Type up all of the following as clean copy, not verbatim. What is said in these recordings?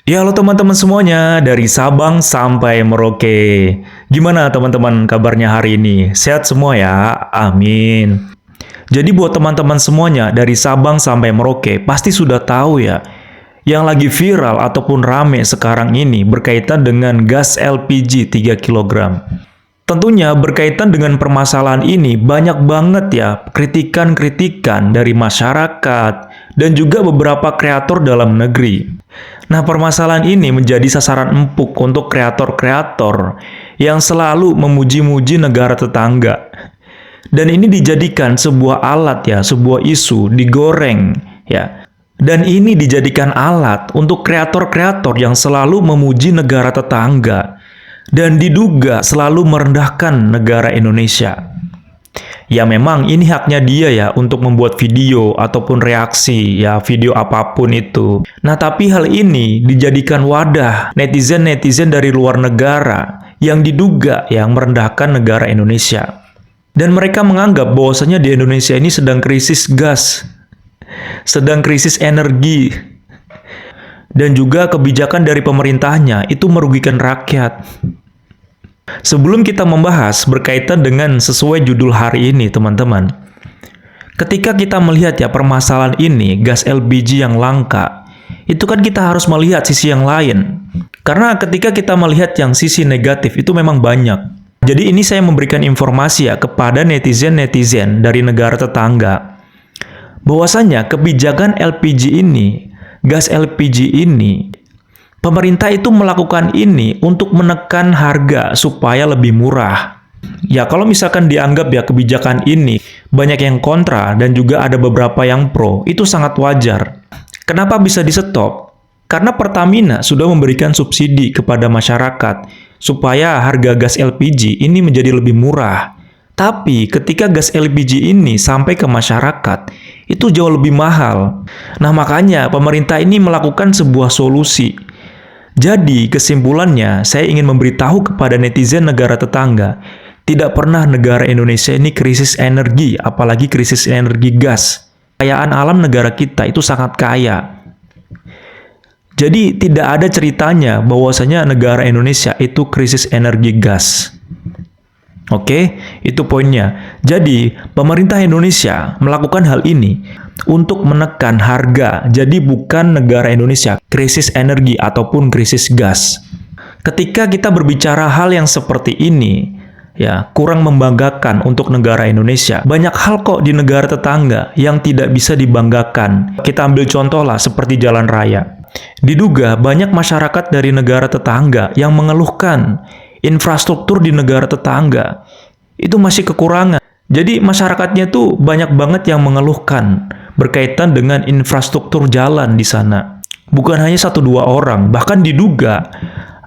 Ya, halo teman-teman semuanya, dari Sabang sampai Merauke. Gimana teman-teman kabarnya hari ini? Sehat semua ya? Amin. Jadi buat teman-teman semuanya, dari Sabang sampai Merauke, pasti sudah tahu ya, yang lagi viral ataupun rame sekarang ini berkaitan dengan gas LPG 3 kilogram. Tentunya berkaitan dengan permasalahan ini banyak banget ya kritikan-kritikan dari masyarakat dan juga beberapa kreator dalam negeri. Nah, permasalahan ini menjadi sasaran empuk untuk kreator-kreator yang selalu memuji-muji negara tetangga. Dan ini dijadikan sebuah alat ya, sebuah isu digoreng ya. Dan ini dijadikan alat untuk kreator-kreator yang selalu memuji negara tetangga dan diduga selalu merendahkan negara Indonesia. Ya memang ini haknya dia ya untuk membuat video ataupun reaksi ya video apapun itu. Nah tapi hal ini dijadikan wadah netizen-netizen dari luar negara yang diduga yang merendahkan negara Indonesia. Dan mereka menganggap bahwasanya di Indonesia ini sedang krisis gas, sedang krisis energi, dan juga kebijakan dari pemerintahnya itu merugikan rakyat. Sebelum kita membahas berkaitan dengan sesuai judul hari ini, teman-teman. Ketika kita melihat ya permasalahan ini, gas LPG yang langka, itu kan kita harus melihat sisi yang lain. Karena ketika kita melihat yang sisi negatif itu memang banyak. Jadi ini saya memberikan informasi ya kepada netizen-netizen dari negara tetangga. Bahwasanya kebijakan LPG ini, gas LPG ini, pemerintah itu melakukan ini untuk menekan harga supaya lebih murah. Ya kalau misalkan dianggap ya kebijakan ini banyak yang kontra dan juga ada beberapa yang pro, itu sangat wajar. Kenapa bisa di-stop? Karena Pertamina sudah memberikan subsidi kepada masyarakat supaya harga gas LPG ini menjadi lebih murah. Tapi ketika gas LPG ini sampai ke masyarakat, itu jauh lebih mahal. Nah makanya pemerintah ini melakukan sebuah solusi. Jadi, kesimpulannya, saya ingin memberitahu kepada netizen negara tetangga, tidak pernah negara Indonesia ini krisis energi, apalagi krisis energi gas. Kekayaan alam negara kita itu sangat kaya. Jadi, tidak ada ceritanya bahwasanya negara Indonesia itu krisis energi gas. Oke, itu poinnya. Jadi, pemerintah Indonesia melakukan hal ini untuk menekan harga. Jadi bukan negara Indonesia krisis energi ataupun krisis gas. Ketika kita berbicara hal yang seperti ini, ya kurang membanggakan untuk negara Indonesia. Banyak hal kok di negara tetangga yang tidak bisa dibanggakan. Kita ambil contoh lah seperti jalan raya. Diduga banyak masyarakat dari negara tetangga yang mengeluhkan infrastruktur di negara tetangga itu masih kekurangan. Jadi masyarakatnya tuh banyak banget yang mengeluhkan berkaitan dengan infrastruktur jalan di sana. Bukan hanya 1-2 orang, bahkan diduga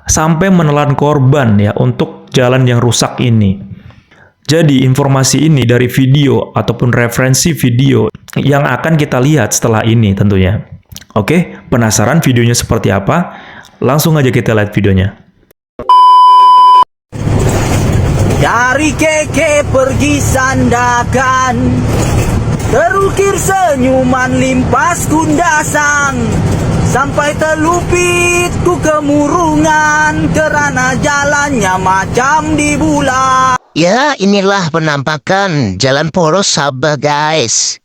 sampai menelan korban ya untuk jalan yang rusak ini. Jadi informasi ini dari video ataupun referensi video yang akan kita lihat setelah ini tentunya. Oke, penasaran videonya seperti apa? Langsung aja kita lihat videonya. Dari keke pergi Sandakan, terukir senyuman limpas kundasan, sampai terlupit ku kemurungan, kerana jalannya macam di bulan. Ya, inilah penampakan jalan poros Sabah, guys.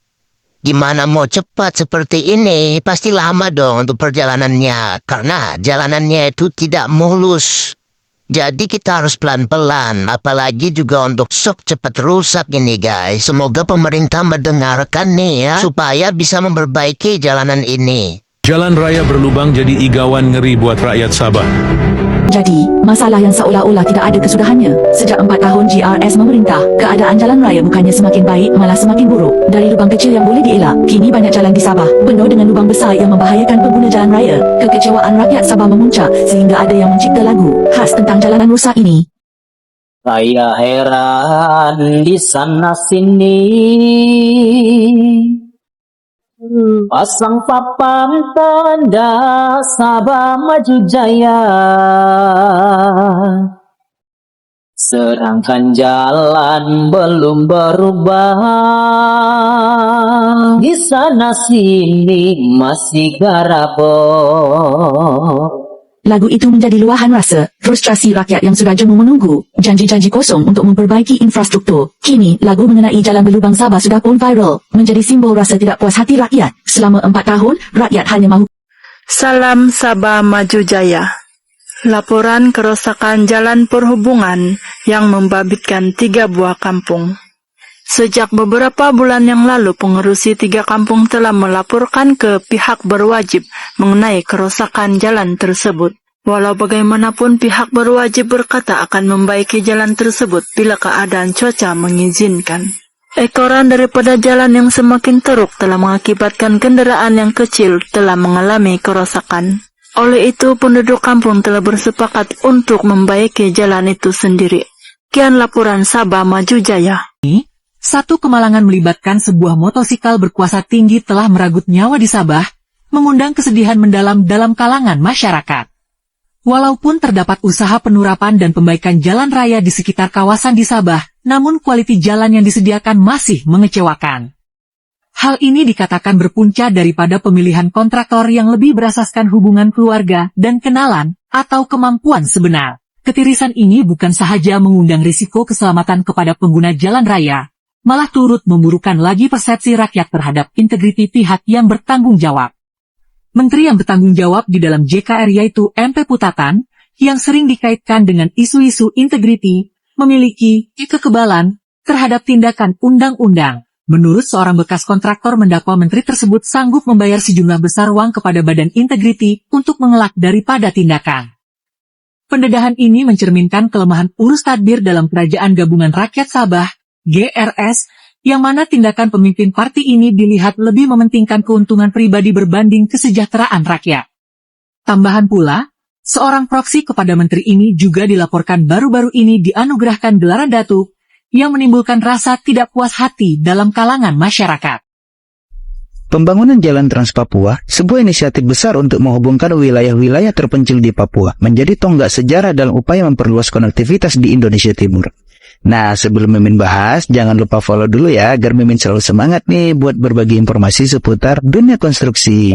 Gimana mau cepat seperti ini? Pasti lama dong untuk perjalanannya, karena jalanannya itu tidak mulus. Jadi kita harus pelan-pelan, apalagi juga untuk sok cepat rusak ini guys. Semoga pemerintah mendengarkan nih ya, supaya bisa memperbaiki jalanan ini. Jalan raya berlubang jadi igawan ngeri buat rakyat Sabah. Jadi, masalah yang seolah-olah tidak ada kesudahannya. Sejak 4 tahun GRS memerintah, keadaan jalan raya bukannya semakin baik, malah semakin buruk. Dari lubang kecil yang boleh dielak, kini banyak jalan di Sabah penuh dengan lubang besar yang membahayakan pengguna jalan raya. Kekecewaan rakyat Sabah memuncak sehingga ada yang mencipta lagu khas tentang jalanan rusak ini. Saya heran di sana sini, pasang papan tanda Sabah Maju Jaya, sedangkan jalan belum berubah. Di sana sini masih garabo. Lagu itu menjadi luahan rasa, frustrasi rakyat yang sudah jemu menunggu, janji-janji kosong untuk memperbaiki infrastruktur. Kini, lagu mengenai jalan berlubang Sabah sudah pun viral, menjadi simbol rasa tidak puas hati rakyat. Selama 4 tahun, rakyat hanya mahu Salam Sabah Maju Jaya. Laporan kerosakan jalan perhubungan yang membabitkan 3 buah kampung. Sejak beberapa bulan yang lalu, pengerusi 3 kampung telah melaporkan ke pihak berwajib mengenai kerosakan jalan tersebut. Walau bagaimanapun, pihak berwajib berkata akan membaiki jalan tersebut bila keadaan cuaca mengizinkan. Ekoran daripada jalan yang semakin teruk telah mengakibatkan kendaraan yang kecil telah mengalami kerosakan. Oleh itu, penduduk kampung telah bersepakat untuk membaiki jalan itu sendiri. Sekian laporan Sabah Maju Jaya. Satu kemalangan melibatkan sebuah motosikal berkuasa tinggi telah merenggut nyawa di Sabah, mengundang kesedihan mendalam dalam kalangan masyarakat. Walaupun terdapat usaha penurapan dan pembaikan jalan raya di sekitar kawasan di Sabah, namun kualiti jalan yang disediakan masih mengecewakan. Hal ini dikatakan berpunca daripada pemilihan kontraktor yang lebih berasaskan hubungan keluarga dan kenalan atau kemampuan sebenar. Ketirisan ini bukan sahaja mengundang risiko keselamatan kepada pengguna jalan raya, malah turut memburukan lagi persepsi rakyat terhadap integriti pihak yang bertanggung jawab. Menteri yang bertanggung jawab di dalam JKR yaitu MP Putatan, yang sering dikaitkan dengan isu-isu integriti, memiliki kekebalan terhadap tindakan undang-undang. Menurut seorang bekas kontraktor mendakwa menteri tersebut sanggup membayar sejumlah besar uang kepada badan integriti untuk mengelak daripada tindakan. Pendedahan ini mencerminkan kelemahan urus tadbir dalam Kerajaan Gabungan Rakyat Sabah, GRS, yang mana tindakan pemimpin parti ini dilihat lebih mementingkan keuntungan pribadi berbanding kesejahteraan rakyat. Tambahan pula, seorang proksi kepada menteri ini juga dilaporkan baru-baru ini dianugerahkan gelaran datuk, yang menimbulkan rasa tidak puas hati dalam kalangan masyarakat. Pembangunan Jalan Trans Papua, sebuah inisiatif besar untuk menghubungkan wilayah-wilayah terpencil di Papua, menjadi tonggak sejarah dalam upaya memperluas konektivitas di Indonesia Timur. Nah, sebelum Mimin bahas, jangan lupa follow dulu ya, agar Mimin selalu semangat nih buat berbagi informasi seputar dunia konstruksi.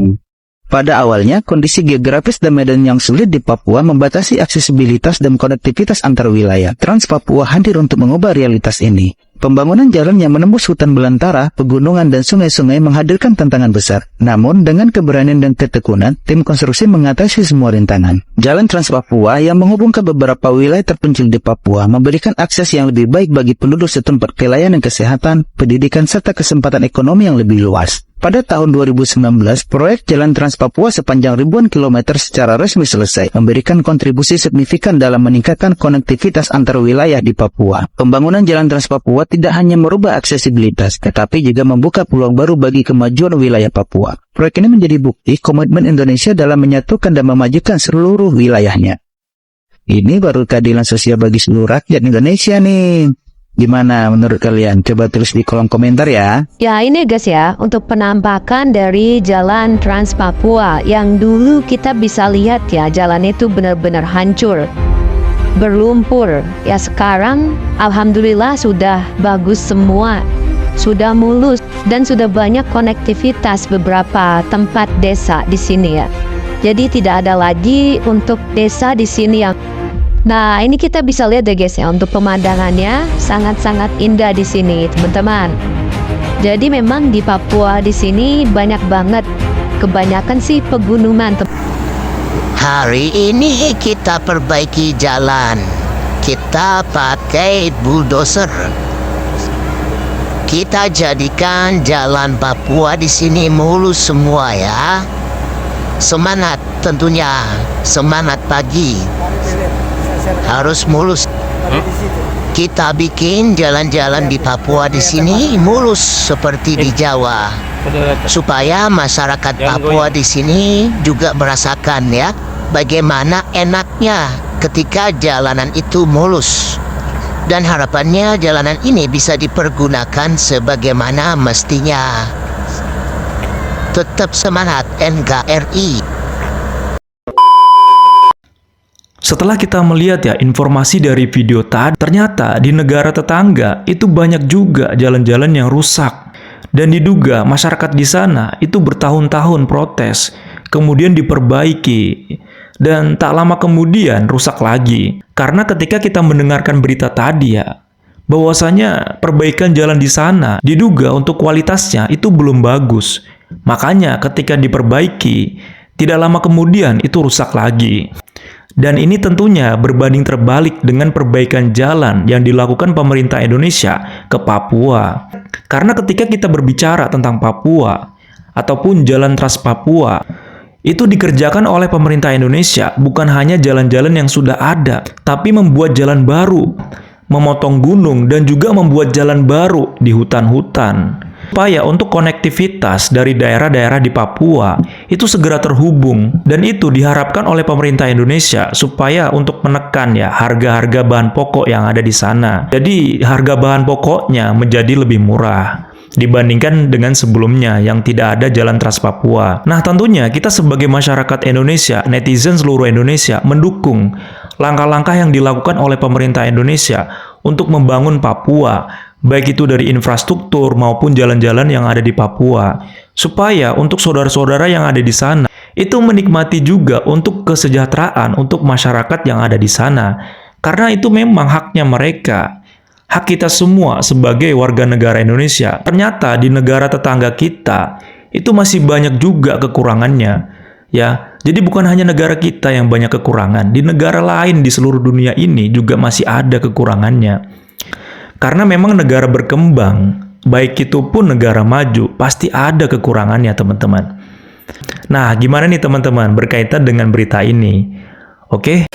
Pada awalnya, kondisi geografis dan medan yang sulit di Papua membatasi aksesibilitas dan konektivitas antar wilayah. Trans Papua hadir untuk mengubah realitas ini. Pembangunan jalan yang menembus hutan belantara, pegunungan dan sungai-sungai menghadirkan tantangan besar. Namun, dengan keberanian dan ketekunan, tim konstruksi mengatasi semua rintangan. Jalan Trans Papua yang menghubungkan beberapa wilayah terpencil di Papua memberikan akses yang lebih baik bagi penduduk setempat ke layanan kesehatan, pendidikan, serta kesempatan ekonomi yang lebih luas. Pada tahun 2019, proyek Jalan Trans Papua sepanjang ribuan kilometer secara resmi selesai, memberikan kontribusi signifikan dalam meningkatkan konektivitas antar wilayah di Papua. Pembangunan Jalan Trans Papua tidak hanya merubah aksesibilitas, tetapi juga membuka peluang baru bagi kemajuan wilayah Papua. Proyek ini menjadi bukti komitmen Indonesia dalam menyatukan dan memajukan seluruh wilayahnya. Ini baru keadilan sosial bagi seluruh rakyat Indonesia nih. Gimana menurut kalian? Coba tulis di kolom komentar ya. Ya ini guys ya, untuk penampakan dari Jalan Trans Papua yang dulu kita bisa lihat ya, jalan itu benar-benar hancur, berlumpur. Ya sekarang alhamdulillah sudah bagus semua, sudah mulus dan sudah banyak konektivitas beberapa tempat desa di sini ya. Jadi tidak ada lagi untuk desa di sini yang Nah, ini kita bisa lihat deh guys ya, untuk pemandangannya sangat-sangat indah di sini, teman-teman. Jadi memang di Papua di sini banyak banget, kebanyakan sih pegunungan. Hari ini kita perbaiki jalan. Kita pakai bulldozer. Kita jadikan jalan Papua di sini mulus semua ya. Semangat tentunya, semangat pagi. Harus mulus. Kita bikin jalan-jalan di Papua di sini mulus seperti di Jawa, supaya masyarakat Papua di sini juga merasakan ya bagaimana enaknya ketika jalanan itu mulus. Dan harapannya jalanan ini bisa dipergunakan sebagaimana mestinya. Tetap semangat NKRI. Setelah kita melihat ya informasi dari video tadi, ternyata di negara tetangga itu banyak juga jalan-jalan yang rusak. Dan diduga masyarakat di sana itu bertahun-tahun protes, kemudian diperbaiki. Dan tak lama kemudian rusak lagi. Karena ketika kita mendengarkan berita tadi ya, bahwasanya perbaikan jalan di sana diduga untuk kualitasnya itu belum bagus. Makanya ketika diperbaiki, tidak lama kemudian itu rusak lagi. Dan ini tentunya berbanding terbalik dengan perbaikan jalan yang dilakukan pemerintah Indonesia ke Papua. Karena ketika kita berbicara tentang Papua ataupun jalan Trans Papua, itu dikerjakan oleh pemerintah Indonesia bukan hanya jalan-jalan yang sudah ada, tapi membuat jalan baru, memotong gunung, dan juga membuat jalan baru di hutan-hutan. Supaya untuk konektivitas dari daerah-daerah di Papua itu segera terhubung, dan itu diharapkan oleh pemerintah Indonesia supaya untuk menekan ya harga-harga bahan pokok yang ada di sana. Jadi harga bahan pokoknya menjadi lebih murah dibandingkan dengan sebelumnya yang tidak ada jalan Trans Papua. Nah, tentunya kita sebagai masyarakat Indonesia, netizen seluruh Indonesia mendukung langkah-langkah yang dilakukan oleh pemerintah Indonesia untuk membangun Papua, baik itu dari infrastruktur maupun jalan-jalan yang ada di Papua, supaya untuk saudara-saudara yang ada di sana itu menikmati juga untuk kesejahteraan untuk masyarakat yang ada di sana. Karena itu memang haknya mereka. Hak kita semua sebagai warga negara Indonesia. Ternyata di negara tetangga kita itu masih banyak juga kekurangannya. Ya, jadi bukan hanya negara kita yang banyak kekurangan, di negara lain di seluruh dunia ini juga masih ada kekurangannya. Karena memang negara berkembang, baik itu pun negara maju, pasti ada kekurangannya, teman-teman. Nah, gimana nih teman-teman berkaitan dengan berita ini? Oke?